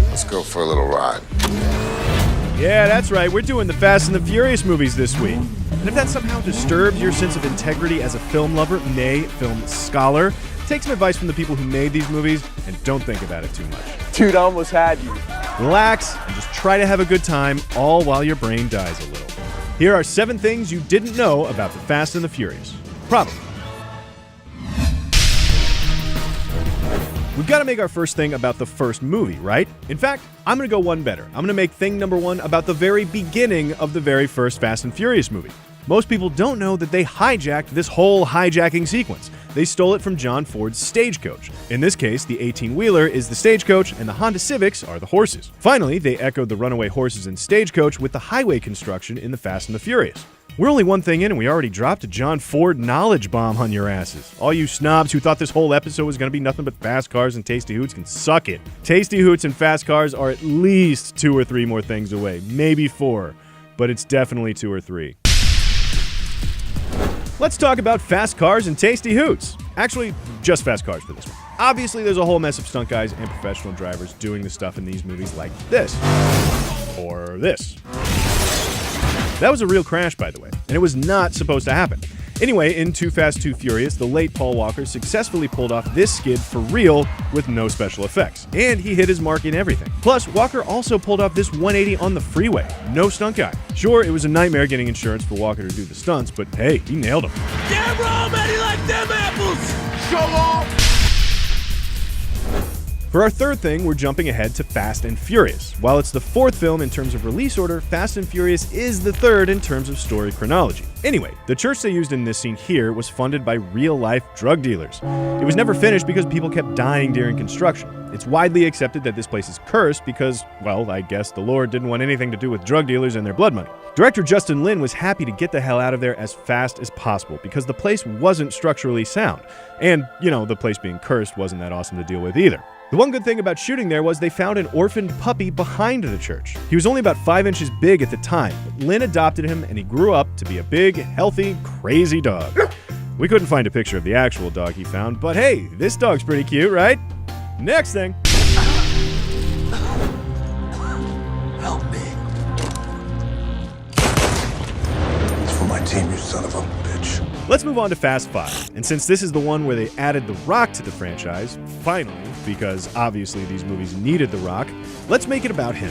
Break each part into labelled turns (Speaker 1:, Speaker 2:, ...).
Speaker 1: Let's go for a little ride.
Speaker 2: Yeah, that's right. We're doing the Fast and the Furious movies this week. And if that somehow disturbs your sense of integrity as a film lover, nay, film scholar, take some advice from the people who made these movies and don't think about it too much.
Speaker 3: Dude, I almost had you.
Speaker 2: Relax and just try to have a good time, all while your brain dies a little. Here are 7 things you didn't know about the Fast and the Furious. Probably. We've got to make our first thing about the first movie, right? In fact, I'm going to go one better. I'm going to make thing number 1 about the very beginning of the very first Fast and Furious movie. Most people don't know that they hijacked this whole hijacking sequence. They stole it from John Ford's Stagecoach. In this case, the 18-wheeler is the Stagecoach and the Honda Civics are the horses. Finally, they echoed the runaway horses in Stagecoach with the highway construction in the Fast and the Furious. We're only one thing in and we already dropped a John Ford knowledge bomb on your asses. All you snobs who thought this whole episode was going to be nothing but fast cars and Tasty Hoots can suck it. Tasty Hoots and fast cars are at least 2 or 3 more things away, maybe 4, but it's definitely 2 or 3. Let's talk about fast cars and Tasty Hoots. Actually, just fast cars for this one. Obviously, there's a whole mess of stunt guys and professional drivers doing the stuff in these movies like this. Or this. That was a real crash, by the way, and it was not supposed to happen. Anyway, in Too Fast, Too Furious, the late Paul Walker successfully pulled off this skid for real with no special effects. And he hit his mark in everything. Plus, Walker also pulled off this 180 on the freeway. No stunt guy. Sure, it was a nightmare getting insurance for Walker to do the stunts, but hey, he nailed them.
Speaker 4: Damn wrong, man, he like them apples! Show off!
Speaker 2: For our third thing, we're jumping ahead to Fast and Furious. While it's the 4th film in terms of release order, Fast and Furious is the 3rd in terms of story chronology. Anyway, the church they used in this scene here was funded by real-life drug dealers. It was never finished because people kept dying during construction. It's widely accepted that this place is cursed because, well, I guess the Lord didn't want anything to do with drug dealers and their blood money. Director Justin Lin was happy to get the hell out of there as fast as possible because the place wasn't structurally sound. And, the place being cursed wasn't that awesome to deal with either. The one good thing about shooting there was they found an orphaned puppy behind the church. He was only about 5 inches big at the time, but Lynn adopted him and he grew up to be a big, healthy, crazy dog. We couldn't find a picture of the actual dog he found, but hey, this dog's pretty cute, right? Next thing.
Speaker 1: Help me. It's for my team, you son of a bitch.
Speaker 2: Let's move on to Fast 5. And since this is the one where they added The Rock to the franchise, finally, because obviously these movies needed The Rock, let's make it about him.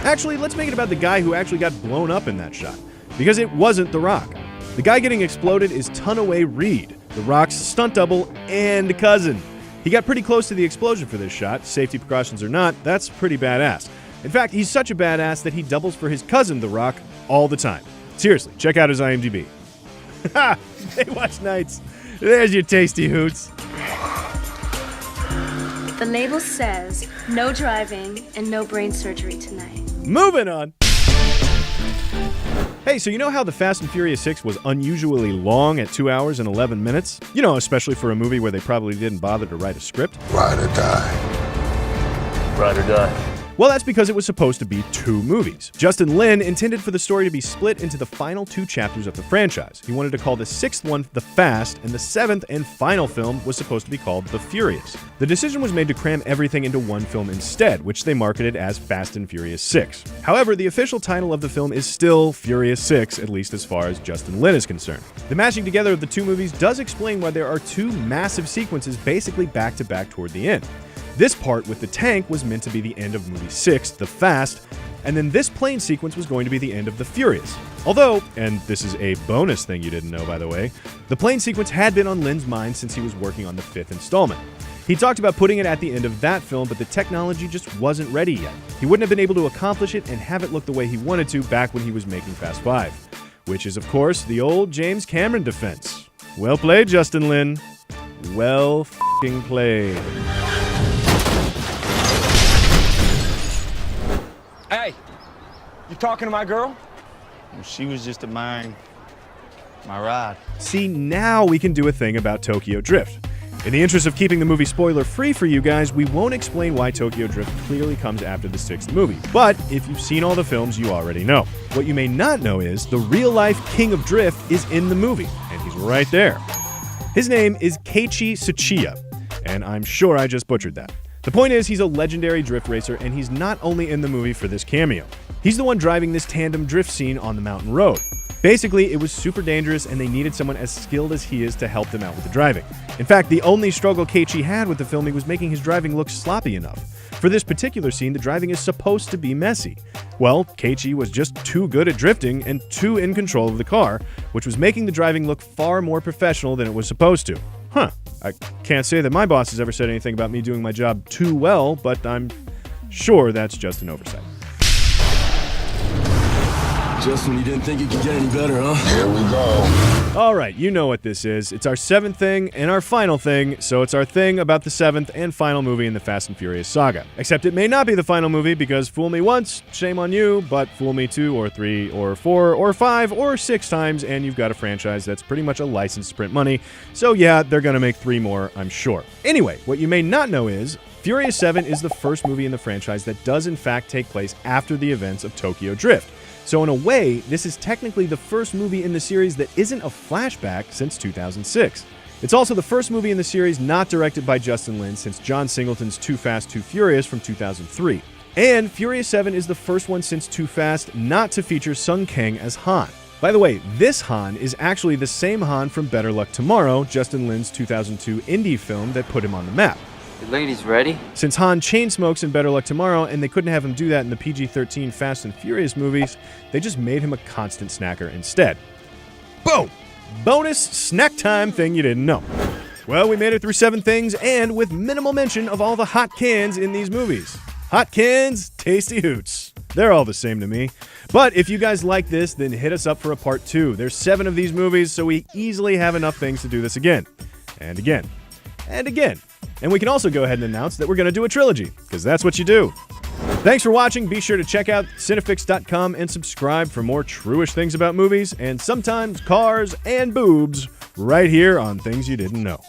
Speaker 2: Actually, let's make it about the guy who actually got blown up in that shot. Because it wasn't The Rock. The guy getting exploded is Tunaway Reed, The Rock's stunt double and cousin. He got pretty close to the explosion for this shot, safety precautions or not, that's pretty badass. In fact, he's such a badass that he doubles for his cousin, The Rock, all the time. Seriously, check out his IMDb. Ha! Baywatch Nights. There's your Tasty Hoots.
Speaker 5: The label says no driving and no brain surgery tonight.
Speaker 2: Moving on. Hey, so you know how the Fast and Furious 6 was unusually long at 2 hours and 11 minutes? Especially for a movie where they probably didn't bother to write a script.
Speaker 1: Ride or die.
Speaker 3: Ride or die.
Speaker 2: Well, that's because it was supposed to be 2 movies. Justin Lin intended for the story to be split into the final 2 chapters of the franchise. He wanted to call the 6th one The Fast, and the 7th and final film was supposed to be called The Furious. The decision was made to cram everything into one film instead, which they marketed as Fast and Furious 6. However, the official title of the film is still Furious 6, at least as far as Justin Lin is concerned. The mashing together of the 2 movies does explain why there are 2 massive sequences basically back-to-back toward the end. This part with the tank was meant to be the end of movie 6, The Fast, and then this plane sequence was going to be the end of The Furious. Although, and this is a bonus thing you didn't know by the way, the plane sequence had been on Lin's mind since he was working on the 5th installment. He talked about putting it at the end of that film, but the technology just wasn't ready yet. He wouldn't have been able to accomplish it and have it look the way he wanted to back when he was making Fast 5. Which is, of course, the old James Cameron defense. Well played, Justin Lin. Well f***ing played.
Speaker 6: Hey, you talking to my girl?
Speaker 7: Well, she was just admiring my ride.
Speaker 2: See, now we can do a thing about Tokyo Drift. In the interest of keeping the movie spoiler-free for you guys, we won't explain why Tokyo Drift clearly comes after the 6th movie. But if you've seen all the films, you already know. What you may not know is the real-life king of drift is in the movie, and he's right there. His name is Keiichi Tsuchiya, and I'm sure I just butchered that. The point is, he's a legendary drift racer, and he's not only in the movie for this cameo. He's the one driving this tandem drift scene on the mountain road. Basically, it was super dangerous, and they needed someone as skilled as he is to help them out with the driving. In fact, the only struggle Keiichi had with the filming was making his driving look sloppy enough. For this particular scene, the driving is supposed to be messy. Well, Keiichi was just too good at drifting and too in control of the car, which was making the driving look far more professional than it was supposed to. I can't say that my boss has ever said anything about me doing my job too well, but I'm sure that's just an oversight.
Speaker 4: Just when you didn't think it could get any better, huh?
Speaker 1: Here we go.
Speaker 2: All right, you know what this is. It's our 7th thing and our final thing, so it's our thing about the 7th and final movie in the Fast and Furious saga. Except it may not be the final movie, because fool me once, shame on you, but fool me 2 or 3 or 4 or 5 or 6 times, and you've got a franchise that's pretty much a license to print money. So yeah, they're gonna make 3 more, I'm sure. Anyway, what you may not know is, Furious 7 is the first movie in the franchise that does in fact take place after the events of Tokyo Drift. So in a way, this is technically the first movie in the series that isn't a flashback since 2006. It's also the first movie in the series not directed by Justin Lin since John Singleton's Too Fast, Too Furious from 2003. And Furious 7 is the first one since Too Fast not to feature Sung Kang as Han. By the way, this Han is actually the same Han from Better Luck Tomorrow, Justin Lin's 2002 indie film that put him on the map.
Speaker 3: The ladies ready?
Speaker 2: Since Han chain smokes in Better Luck Tomorrow, and they couldn't have him do that in the PG-13 Fast and Furious movies, they just made him a constant snacker instead. Boom! Bonus snack time thing you didn't know. Well, we made it through 7 things, and with minimal mention of all the hot cans in these movies. Hot cans, tasty hoots. They're all the same to me. But if you guys like this, then hit us up for a part 2. There's 7 of these movies, so we easily have enough things to do this again. And again. And again. And we can also go ahead and announce that we're going to do a trilogy, because that's what you do. Thanks for watching. Be sure to check out Cinefix.com and subscribe for more true-ish things about movies, and sometimes cars and boobs, right here on Things You Didn't Know.